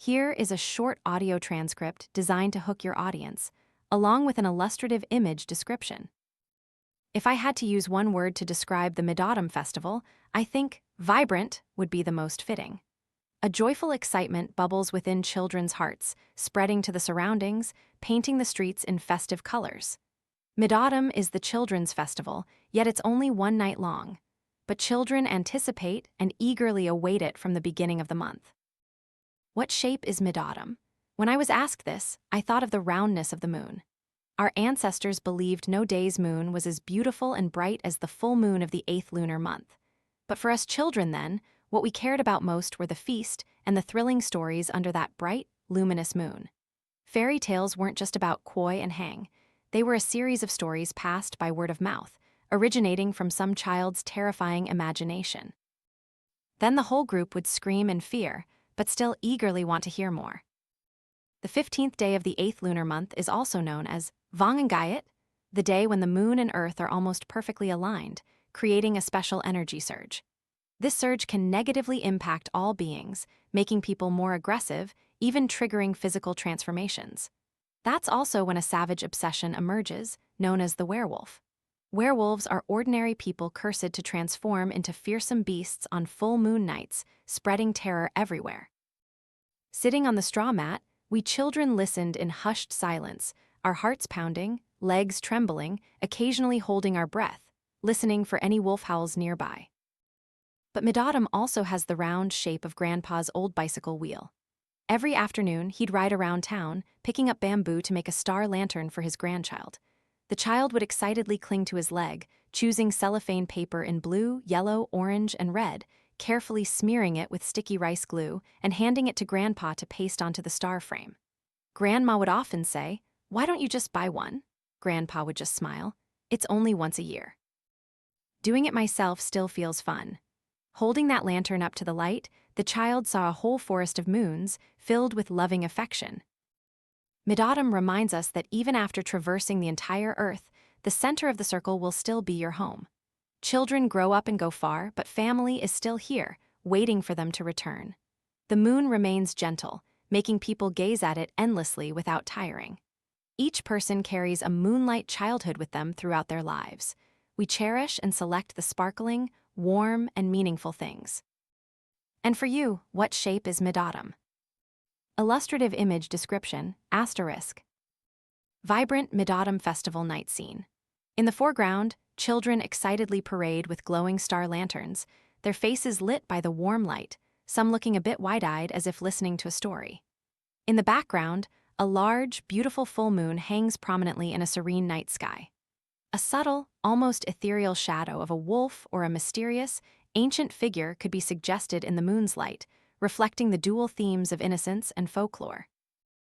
Here is a short audio transcript designed to hook your audience, along with an illustrative image description. If I had to use one word to describe the Midautumn festival, I think vibrant would be the most fitting. A joyful excitement bubbles within children's hearts, spreading to the surroundings, painting the streets in festive colors. Midautumn is the children's festival, yet it's only one night long. But children anticipate and eagerly await it from the beginning of the month. What shape is midautumn? When I was asked this, I thought of the roundness of the moon. Our ancestors believed no day's moon was as beautiful and bright as the full moon of the 8th lunar month. But for us children then, what we cared about most were the feast and the thrilling stories under that bright, luminous moon. Fairy tales weren't just about coy and hang. They were a series of stories passed by word of mouth, originating from some child's terrifying imagination. Then the whole group would scream in fear, but still eagerly want to hear more. The 15th day of the 8th lunar month is also known as Vangangayat, the day when the moon and earth are almost perfectly aligned, creating a special energy surge. This surge can negatively impact all beings, making people more aggressive, even triggering physical transformations. That's also when a savage obsession emerges, known as the werewolf. Werewolves are ordinary people cursed to transform into fearsome beasts on full moon nights, spreading terror everywhere. Sitting on the straw mat, we children listened in hushed silence, our hearts pounding, legs trembling, occasionally holding our breath, listening for any wolf howls nearby. But midautumn also has the round shape of Grandpa's old bicycle wheel. Every afternoon, he'd ride around town, picking up bamboo to make a star lantern for his grandchild. The child would excitedly cling to his leg, choosing cellophane paper in blue, yellow, orange, and red, carefully smearing it with sticky rice glue and handing it to Grandpa to paste onto the star frame. Grandma would often say, "Why don't you just buy one?" Grandpa would just smile. "It's only once a year." Doing it myself still feels fun. Holding that lantern up to the light, the child saw a whole forest of moons filled with loving affection. Midautumn reminds us that even after traversing the entire Earth, the center of the circle will still be your home. Children grow up and go far, but family is still here, waiting for them to return. The moon remains gentle, making people gaze at it endlessly without tiring. Each person carries a moonlight childhood with them throughout their lives. We cherish and select the sparkling, warm, and meaningful things. And for you, what shape is midautumn? Illustrative image description, **. Vibrant midautumn festival night scene. In the foreground, children excitedly parade with glowing star lanterns, their faces lit by the warm light, some looking a bit wide-eyed as if listening to a story. In the background, a large, beautiful full moon hangs prominently in a serene night sky. A subtle, almost ethereal shadow of a wolf or a mysterious, ancient figure could be suggested in the moon's light, reflecting the dual themes of innocence and folklore.